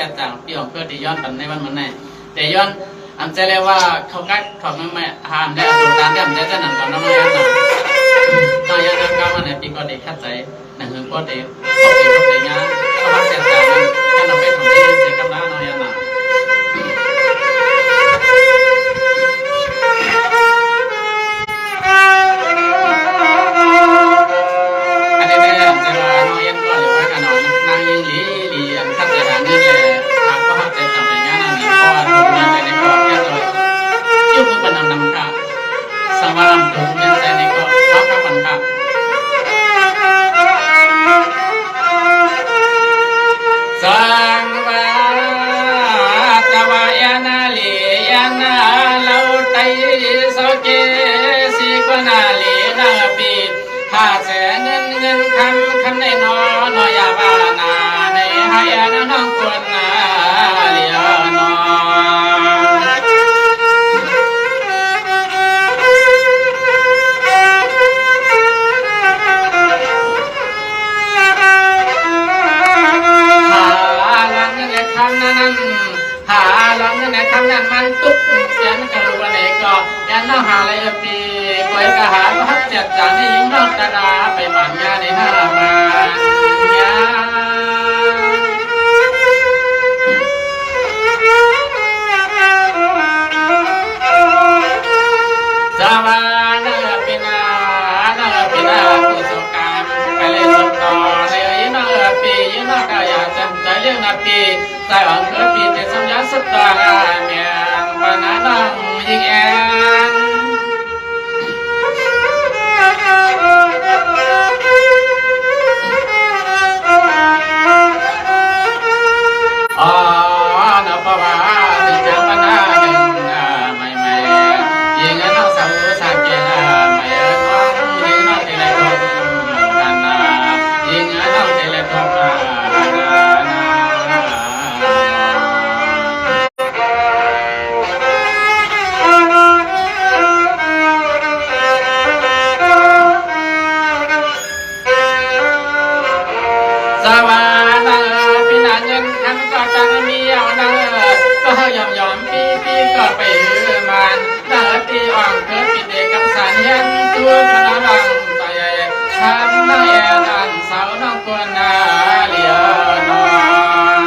จัดจางปีของเพื่อที่ย้อนกันในวันมันไหนแต่ย้อนอันจะเรียกว่าเขากัดเขาไม่ห้ามได้สุดท้ายที่อันจะนั่งกับน้องยันน้องยันก็มาในปีก่อนได้คัดใจหนังเงินก็ได้ตกใจงานเขาทำจัดจางแค่เราไปทำที่เสียกับน้องยันน่ะคำในนอนอยาบานาในให้น้องควรนาเลียนอหาลังในคำนั้นมันตุกยันกระดูกอะไรก็ยันน้องหาอะไรปีก้อยกะหาพัดจัดจานให้ยิงน้องตาดาไปหมันยาในห้ามายาสวานาปินากุศลกรรมไปเลยสุดต่อในยิงน้องปียิงน้องกายาจำใจเรื่องนาปีใส่หวังเกิดปีแต่สมยาสุดต่อเมียงปนาน้องยิงแอนนับว่าถึงจะมาหน้าหนึ่งไม่ยิงน้องสาวสักเกียร์ไม่น้องยิงน้องที่ไรก็กันยิงน้องที่ไรก็สวานาพินาเงินคำก็จังมีเอาดังก็ยอมปีก็ไปมันดังตีอ่างเธอปิดเด็กกับสารยันตัวพนังใจทำน้าแย่ดันสาวน้องกวนนาเลียนอน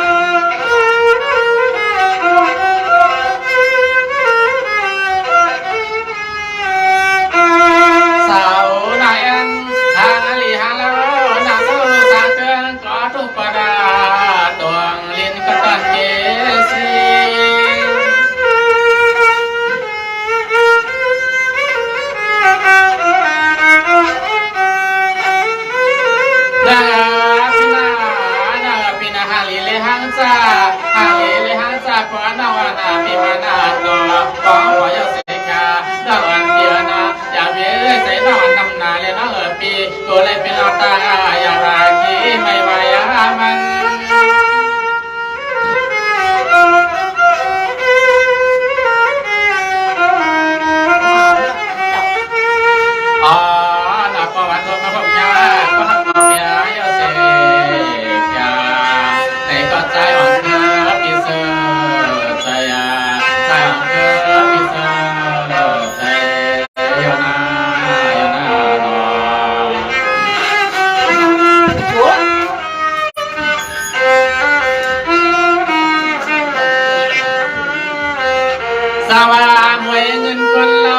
สาวนายอันทางอลีฮาลานาโซสาเกินก็ทุกประดาตวงลินก็ตันเกสีดาพินาฮาลีเลหังซาขวานาวนาพิมานาโตปองขอยสิกาดาวันเดียนะอย่าเบี้ยใส่นอนนำนาเลยนะปีกูเลยเป็นตาอย่าราคีไม่ไหวมันนับประวัติตัวมาผมยาก็หักมาเบียยเสกยาในก็ใจอ่อนเธอปีเสือใจใจอ่อนเธอปีเสือใจยานาสวามวยเงินคนเรา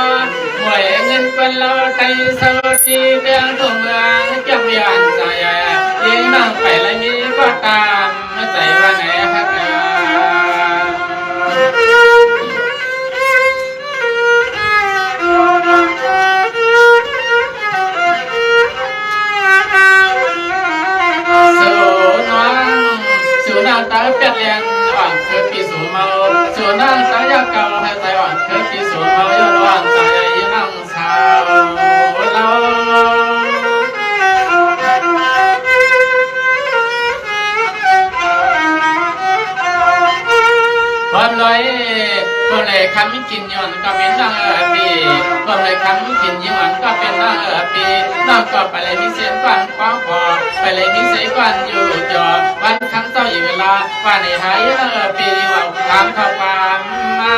ไทยโซชีเตียงทุ่งเมืองเก็บยานใจยิงนั่งไปเลยมีก็ตามไม่ใจว่าไหนฮักสูนางตาเป็ดเลี้ยงอ่อนคือปีสูเมาสูนางตายาเก่าให้ใจอ่อนคือปีสูเมาย้อนว่างใจนั่งสาวเราคนเลยคำกินย้อนก็เป็นนางปีคนเลยคำกินย้อนก็เป็นนางปีน้องก็ไปเลยมีเสียงกวนคว้าคอไปเลยมีเสียงกวนอยู่จอวันคำเจ้าอยู่ล ว่าในไทยปีว่าความเข้าความมา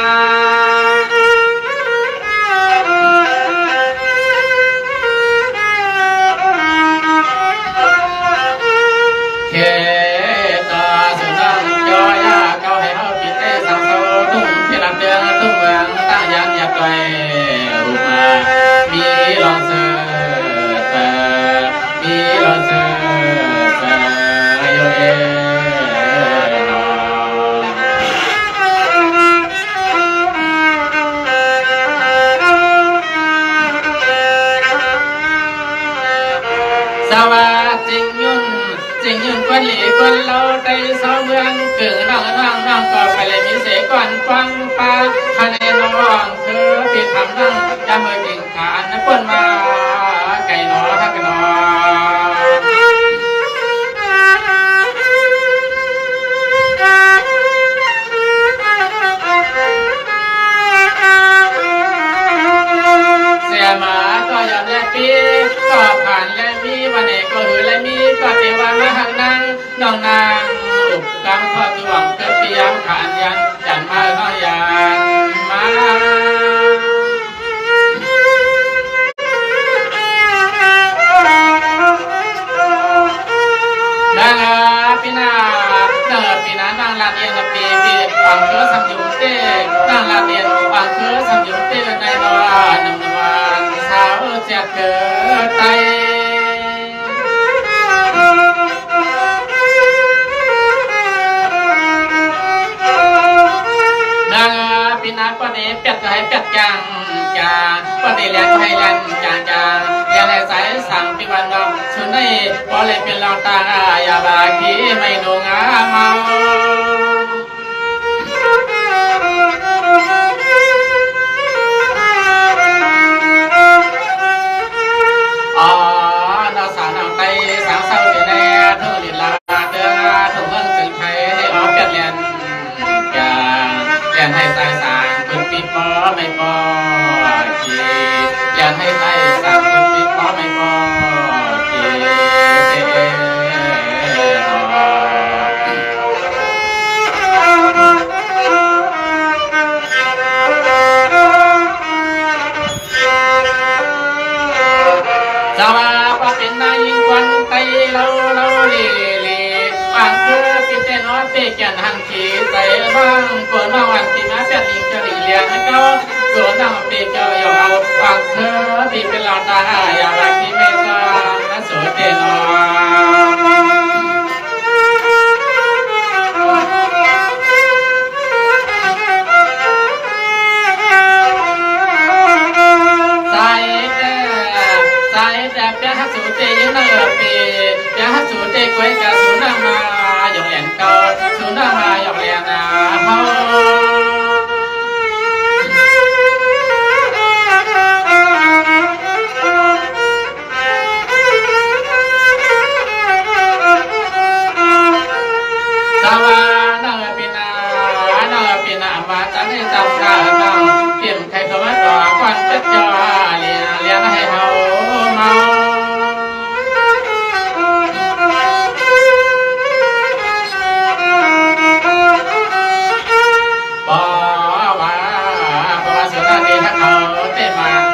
เคตาสุนันจอยาเกาให้เฮาปิดได้สังโซตุ้งที่ลำเดืองตุ้งเมืองตั้งยันยักษ์ไกลรูมามีลองเสือมีลองเสือโยเอสวัสดีจิงยุ่นควันหลีควันเราได้สาวเมืองเกิดน้องก็ไปเลยมีเสก่อนฟังฟ้าคะแนนน้องเธอพี่ทำนั่งจำเมื่อกิ่งขานนับคนมาไก่หนอฮักหนอเสียมาก็ยอมแลปีก็ผ่านและมีวันเอกก็หือและมีก็เทวามาหักนั่งน้องนางอุบกำทอดดวงเกิดเปียมขานยันจันมาน้อยยานมานางปีนานั่งลาเดียนปีอังเคือสัมยุงเต้นั่งลาเดียนอังเคือสัมยุงเต้ในนวันสาวเจ็ดเกิดไตนางปีนาปนีเป็ดก็ให้เป็ดจังปนีเลี้ยงก็ให้เลี้ยงจางเลี้ยงในสายสั่งปีวันดอกสุนัยพอเลยเป็นเราตายาบาคีไม่ดูงาเมาเราสาวนางไตสาวเศร้าเสียแน่เธอหลินลาเดือถุงเมืองจึงไทยให้ออกเป็ดเลี้ยงให้สายสางคุณปีปอไม่ปอกียันให้สายสางคุณปีปอไม่ปอกีสวัสดีเป็นนายยิงควันไตเราเล่ฟังคือปิดเตนอเตแกนหังขีใส่บ้างกวนมาวันที่มาเป็ดยิงจะหลีเลียงแล้วก็กวนนั่งปีเจ้าอย่าเอาฟังคือปีเป็นเราตาอย่ารักที่ไม่ทราบนะสวยเตนอเปียฮัสูเตยังนั่งปีเปียฮัสูเตก้อยกับสูนั่งมาหยอกแหลนเก่าสูนั่งมาหยอกแหลนเฮาสวานั่งปีนามาจันให้จำได้นั่งเตรียมใครเข้ามาต่อก่อนเป็ดจอเลี้ยงให้เฮาเมาเพราะว่าสุนัขที่ทักเขาเต้มัน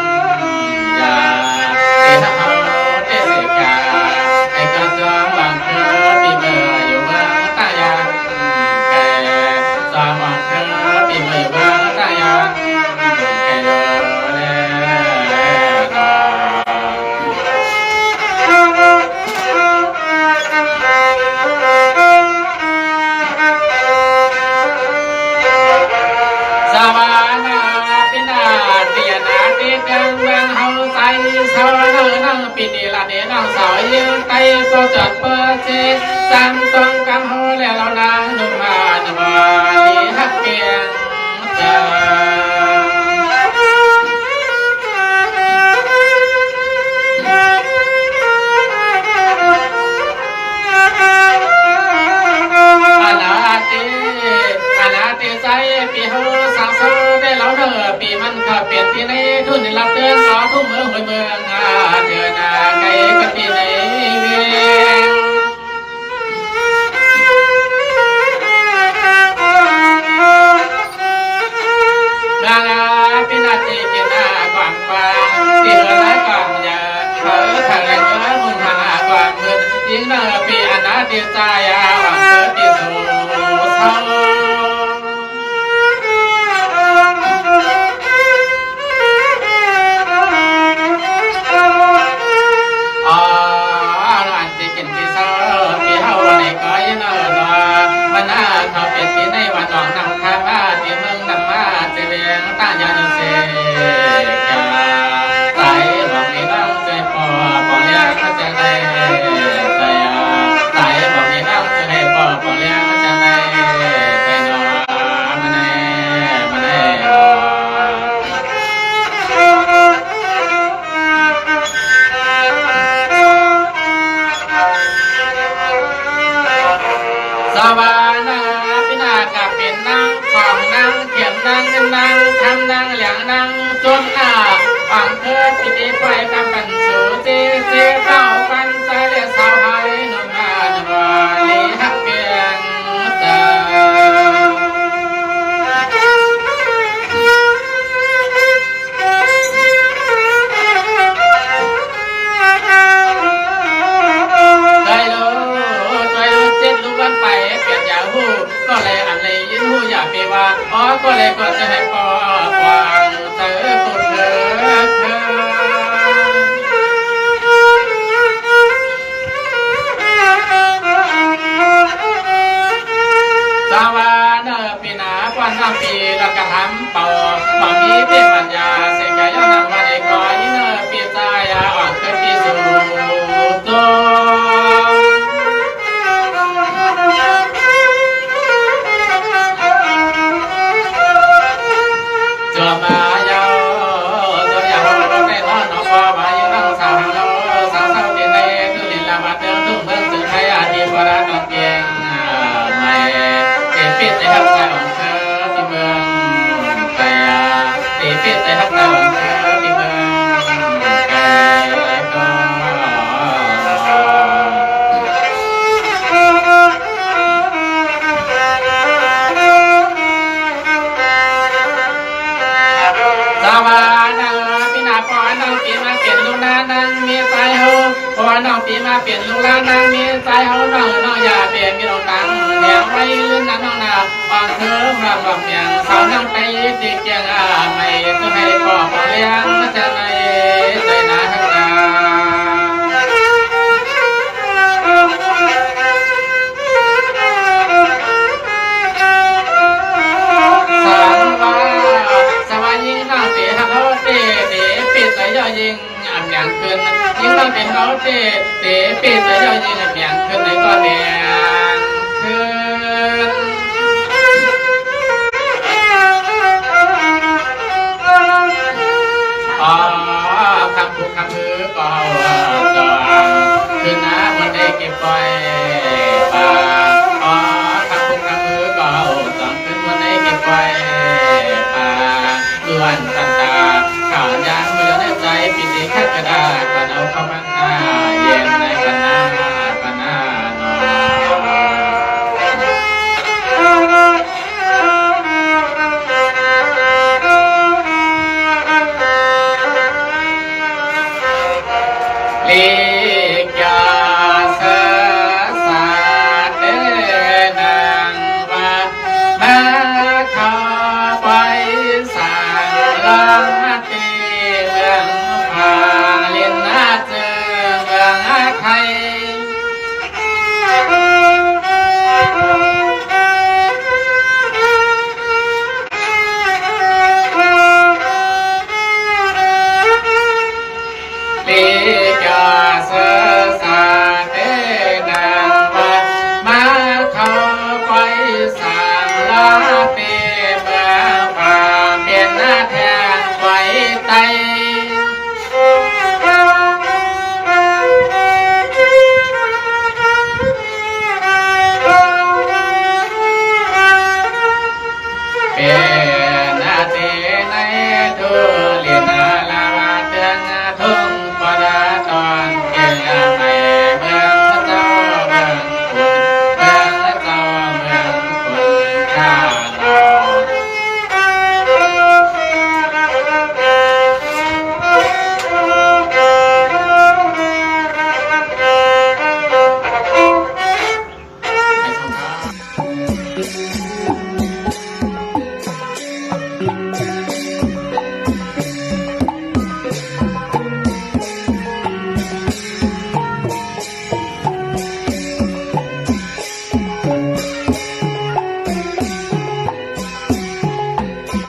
ยาที่ทักเขาเต้เสกาไอ้กระจองบางเธอปีเมื่ออยู่เมืองตายานแก่สามบางเธอปีเมื่ออยู่เมืองตายานแก่สวานาปินาเตียนาเตียงเมืองเฮาใส่สาวนั่งปีนีละเดนั่งสาวยืนไตก็จัดเปิดเจจังต้องกำเฮาแล้วเรานางนุ่มมาหนวาลีฮักเกียงเจ้าอนาเตใจปีเฮาสาวเศร้าได้แล้วเนอปีมันก็เปลี่ยนที่ในทุนรับเตือนสอทุ่มเมืองเมืองเดือนไกลกับปีในเวียง าหวังเธอที่สู่เศร้าอันที่กินที่เศร้าที่เฮาในก้อยนอนมันน่าเขาเป็นที่ในวันน้องนำข้ามาที่เมืองนำมาที่เวียงตายานุเสกาใจบอกให้น้องใจพอบอกเลี้ยงเขาจะได้ใจใจบอกให้น้องจะให้พอบอกเลี้ยงเขาจะได้ใจนอมาแน่มาแน่สวานาพินากับเป็นนางของนางเขียนนางนางทำนางเหลียงนางจนหน้าฝังเธอปิดไฟกับปันสูเจเจเต้าปันใจเลี้ยสาวหายนมานวาลีฮักเปลี่ยนตาไปเปลี่ยนยาหูก็เลยอันเลยยินหูอยากไปว่าอ๋อก็เลยก็จะให้ปอวางเธอสุดเธอสวานาปีนาควันน้ำปีแล้วก็ทำเป่าบ่มีเป็นปัญญาเสียใจย้อนนำวันไอ้ก้อยเนอปีใจอ่อนเกิดปีสู่ตัวมาเยาตัวอย่างเราได้นอนนอนพอมาอยู่นั่งสาวเราสาวสาวที่ในตุลินลามาเติมทุ่งเมืองสุดท้ายอาทิตย์วราตอนเกียงไม่เตะปิดในทับใจของเธอที่เมืองแต่เตะปิดในทับใจของเธอที่เมืองแต่ก็สวานาปีนาปอน้องปีมาเปลี่ยนลูกนานังมีใจเฮาปอน้องปีมาเปลี่ยนลูกนานังมีใจเฮาน้องอย่าเปลี่ยนมีน้องตังแนวไว้ลื่นนั้นน้องนาปองเธอมาบอกเมียงสาวนั่งไปติเกียงไม่จะให้ปอเลี้ยงจะในใจนาทักตายิงอันแหงขึ้นยิ่งต้องเป็นเขาเตะปีดแล้วยิงอันแหงขึ้นในก้อนแดงขึ้นอ๋อคำพูดคำมือก็จองขึ้นนะมันได้เก็บปล่อยปาอ๋อคำพูดคำมือก็จองขึ้นมันได้เก็บปล่อยปาล้วนตันตาข่าวยางเมื่อในใจปิดแค่กระดาษก็เอาเข้ามาหน้าเย็นในกันหน้ากันหน้านอนลีกาเสสาเตนังว่ามาเข้าไปสั่งลังตีเมืองพาลินนาเจอเมืองไทยลีกาเสสาเตนังว่ามาเข้าไปสั่งลัง